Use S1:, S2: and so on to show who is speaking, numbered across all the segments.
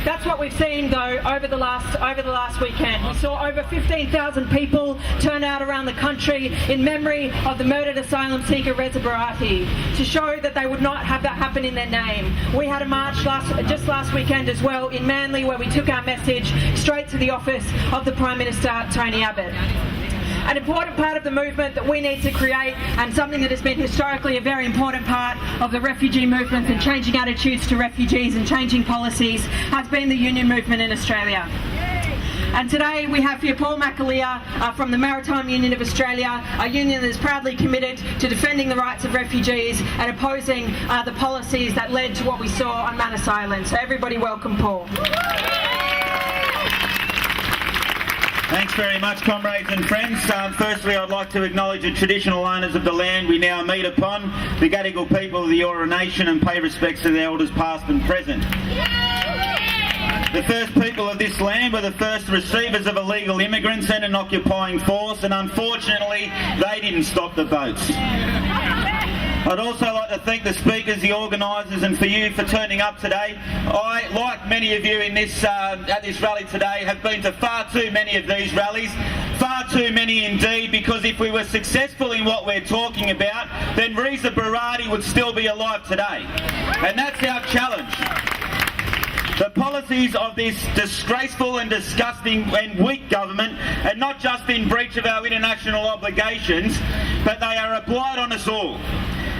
S1: That's what we've seen, though, over the last weekend. We saw over 15,000 people turn out around the country in memory of the murdered asylum seeker Reza Barati, to show that they would not have that happen in their name. We had a march just last weekend as well in Manly, where we took our message straight to the office of the Prime Minister, Tony Abbott. An important part of the movement that we need to create, and something that has been historically a very important part of the refugee movement and changing attitudes to refugees and changing policies, has been the union movement in Australia. And today we have here Paul McALEER from the Maritime Union of Australia, a union that is proudly committed to defending the rights of refugees and opposing the policies that led to what we saw on Manus Island. So everybody welcome Paul.
S2: Thanks very much, comrades and friends. Firstly, I'd like to acknowledge the traditional owners of the land we now meet upon, the Gadigal people of the Eora Nation, and pay respects to the elders past and present. The first people of this land were the first receivers of illegal immigrants and an occupying force, and unfortunately, they didn't stop the boats. I'd also like to thank the speakers, the organisers, and for you for turning up today. I, like many of you in this at this rally today, have been to far too many of these rallies. Far too many indeed, because if we were successful in what we're talking about, then Reza Barati would still be alive today. And that's our challenge. The policies of this disgraceful and disgusting and weak government are not just in breach of our international obligations, but they are a blight on us all.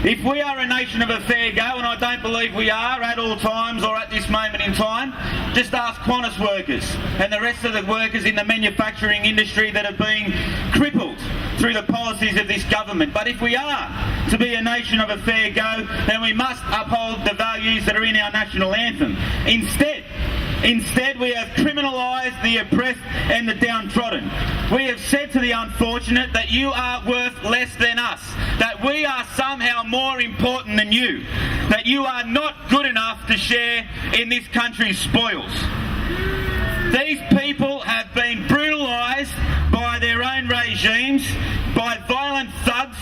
S2: If we are a nation of a fair go, and I don't believe we are at all times or at this moment in time, just ask Qantas workers and the rest of the workers in the manufacturing industry that are being crippled through the policies of this government. But if we are to be a nation of a fair go, then we must uphold the values that are in our national anthem. Instead, we have criminalised the oppressed and the downtrodden. We have said to the unfortunate that you are worth less than us, that we are somehow more important than you, that you are not good enough to share in this country's spoils. These people have been brutalised by their own regimes, by violent thugs,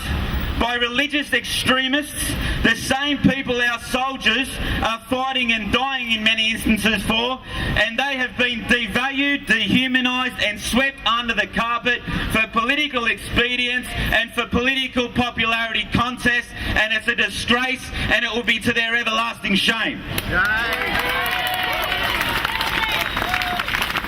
S2: by religious extremists, the same people our soldiers are fighting and dying in many instances for, and they have been devalued, dehumanised and swept under the carpet for political expedience and for political popularity contests, and it's a disgrace, and it will be to their everlasting shame.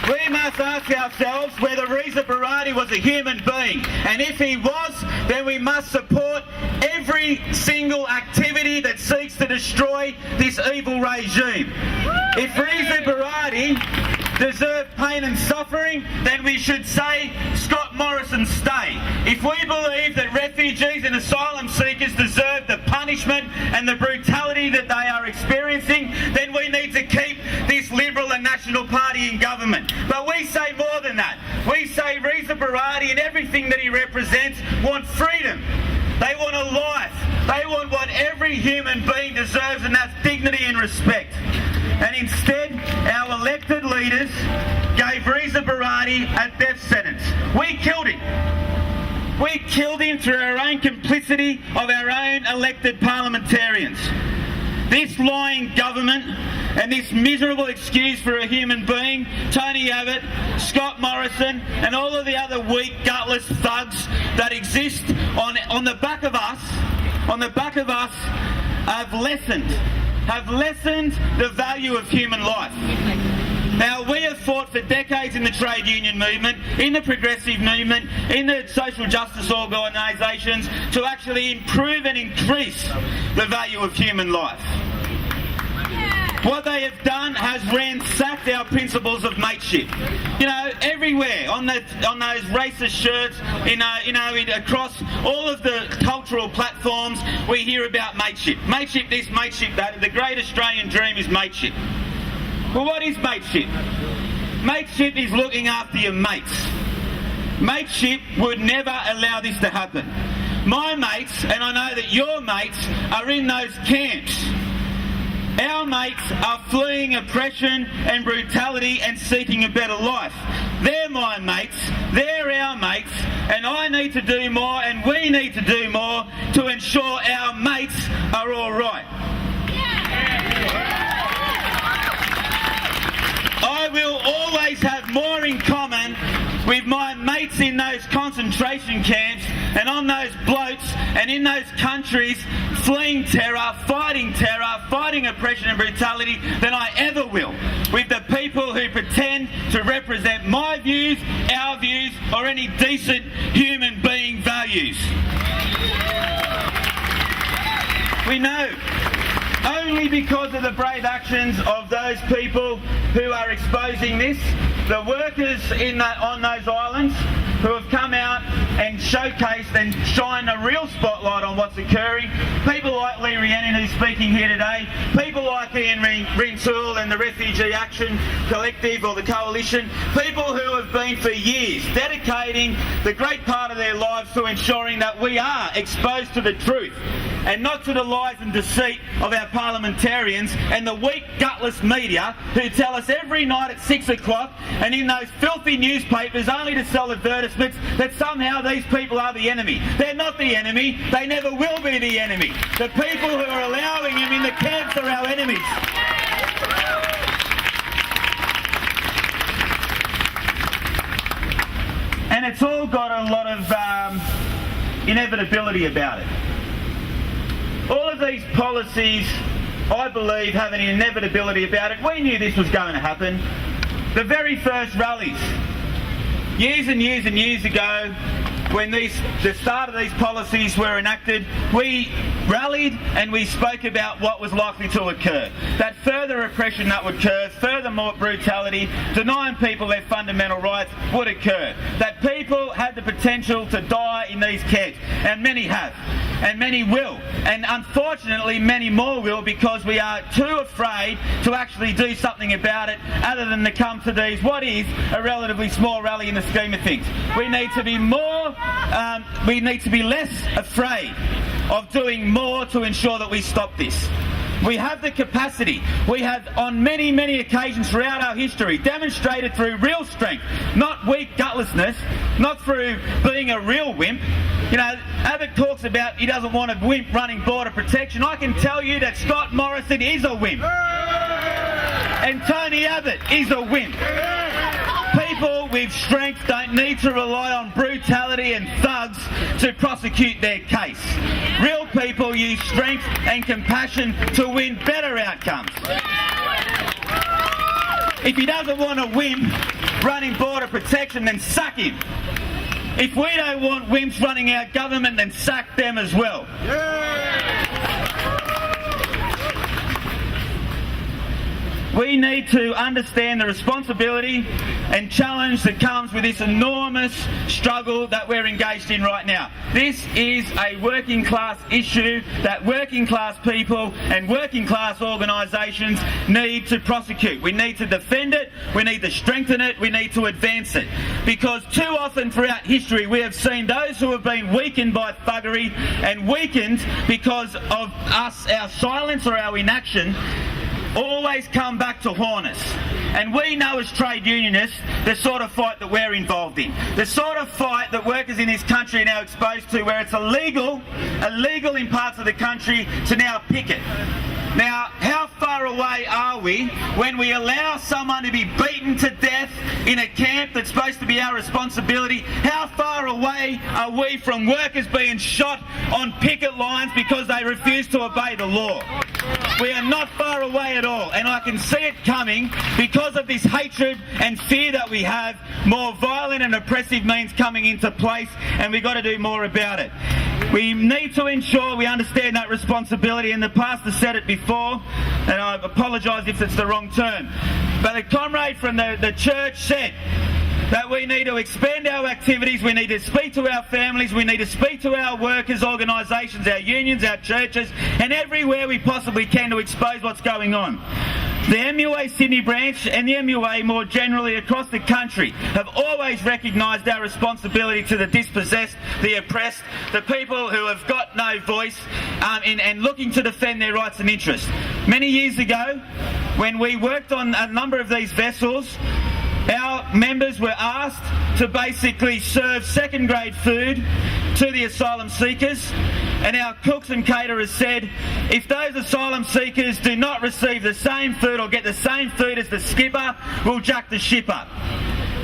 S2: We must ask ourselves whether Reza Barati was a human being, and if he was, then we must support every single activity that seeks to destroy this evil regime. If Reza Barati deserved pain and suffering, then we should say, Scott Morrison, stay. If we believe that refugees and asylum seekers deserve the punishment and the brutality that they are experiencing, then we need to keep this Liberal and National Party in government. But we say more than that. We say Reza Barati and everything that he represents want freedom. They want a life. They want what every human being deserves, and that's dignity and respect. And instead, our elected leaders gave Reza Barati a death sentence. We killed him. We killed him through our own complicity of our own elected parliamentarians. This lying government and this miserable excuse for a human being, Tony Abbott, Scott Morrison and all of the other weak, gutless thugs that exist on the back of us, have lessened the value of human life. Now, we have fought for decades in the trade union movement, in the progressive movement, in the social justice organisations to actually improve and increase the value of human life. What they have done has ransacked our principles of mateship. You know, everywhere on those racist shirts, across all of the cultural platforms, we hear about mateship. Mateship this, mateship that. The great Australian dream is mateship. Well, what is mateship? Mateship is looking after your mates. Mateship would never allow this to happen. My mates, and I know that your mates, are in those camps. Our mates are fleeing oppression and brutality and seeking a better life. They're my mates, they're our mates, and I need to do more and we need to do more to ensure our mates are all right. more in common with my mates in those concentration camps and on those bloats and in those countries fleeing terror, fighting oppression and brutality than I ever will with the people who pretend to represent my views, our views, or any decent human being values. We know only because of the brave actions of those people who are exposing this, the workers on those islands who have come out and showcased and shined a real spotlight on what's occurring, people like Lee Rhiannon who's speaking here today, people like Ian Rintoul and the Refugee Action Collective or the Coalition, people who have been for years dedicating the great part of their lives to ensuring that we are exposed to the truth and not to the lies and deceit of our parliamentarians and the weak, gutless media who tell us every night at 6 o'clock and in those filthy newspapers only to sell advertisements that somehow these people are the enemy. They're not the enemy. They never will be the enemy. The people who are allowing them in the camps are our enemies. And it's all got a lot of inevitability about it. All of these policies, I believe, have an inevitability about it. We knew this was going to happen. The very first rallies, years and years and years ago, when the start of these policies were enacted, we rallied and we spoke about what was likely to occur. That further oppression that would occur, further more brutality, denying people their fundamental rights would occur. That people had the potential to die in these camps, and many have, and many will. And unfortunately, many more will because we are too afraid to actually do something about it other than to come to these, what is a relatively small rally in the scheme of things. We need to be less afraid of doing more to ensure that we stop this. We have the capacity. We have on many, many occasions throughout our history demonstrated through real strength, not weak gutlessness, not through being a real wimp. You know, Abbott talks about he doesn't want a wimp running border protection. I can tell you that Scott Morrison is a wimp. And Tony Abbott is a wimp. People with strength don't need to rely on brutality and thugs to prosecute their case. Real people use strength and compassion to win better outcomes. If he doesn't want a wimp running border protection, then sack him. If we don't want wimps running our government, then sack them as well. We need to understand the responsibility and challenge that comes with this enormous struggle that we're engaged in right now. This is a working class issue that working class people and working class organisations need to prosecute. We need to defend it, we need to strengthen it, we need to advance it. Because too often throughout history we have seen those who have been weakened by thuggery and weakened because of us, our silence or our inaction, always come back to haunt us. And we know as trade unionists the sort of fight that we're involved in. The sort of fight that workers in this country are now exposed to, where it's illegal in parts of the country to now picket. Now, how far away are we when we allow someone to be beaten to death in a camp that's supposed to be our responsibility? How far away are we from workers being shot on picket lines because they refuse to obey the law? We are not far away at all, and I can see it coming because of this hatred and fear that we have. More violent and oppressive means coming into place, and we've got to do more about it. We need to ensure we understand that responsibility, and the pastor said it before, and I apologise if it's the wrong term, but a comrade from the church said that we need to expand our activities, we need to speak to our families, we need to speak to our workers, organisations, our unions, our churches, and everywhere we possibly can to expose what's going on. The MUA Sydney branch and the MUA more generally across the country have always recognised our responsibility to the dispossessed, the oppressed, the people who have got no voice and looking to defend their rights and interests. Many years ago, when we worked on a number of these vessels, our members were asked to basically serve second-grade food to the asylum seekers, and our cooks and caterers said, if those asylum seekers do not receive the same food or get the same food as the skipper, we'll jack the ship up.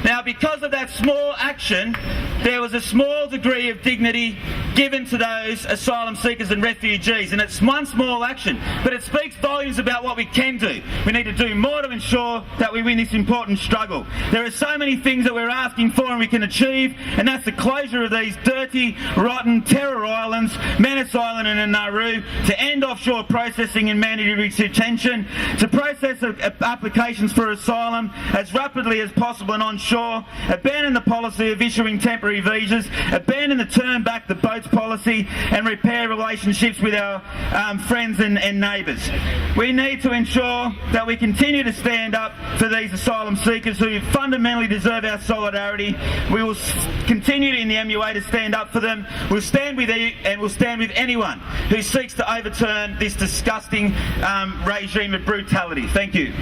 S2: Now, because of that small action, there was a small degree of dignity given to those asylum seekers and refugees, and it's one small action, but it speaks volumes about what we can do. We need to do more to ensure that we win this important struggle. There are so many things that we're asking for and we can achieve, and that's the closure of these dirty, rotten terror islands, Manus Island and Nauru, to end offshore processing and mandatory detention, to process applications for asylum as rapidly as possible and onshore, abandon the policy of issuing temporary visas, abandon the turn back the boats policy, and repair relationships with our friends and neighbours. We need to ensure that we continue to stand up for these asylum seekers who fundamentally deserve our solidarity. We will continue in the MUA to stand up for them. We'll stand with you, and we'll stand with anyone who seeks to overturn this disgusting regime of brutality. Thank you.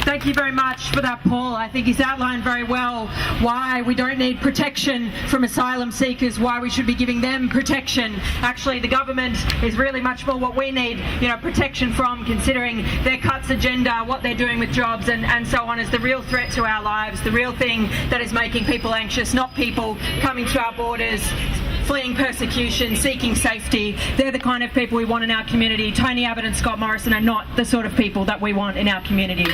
S1: Thank you very much for that, Paul. I think he's outlined very well why we don't need protection from asylum seekers, why we should be giving them protection. Actually, the government is really much more what we need, protection from, considering their cuts agenda, what they're doing with jobs and so on is the real threat to our lives, the real thing that is making people anxious, not people coming to our borders, fleeing persecution, seeking safety. They're the kind of people we want in our community. Tony Abbott and Scott Morrison are not the sort of people that we want in our community.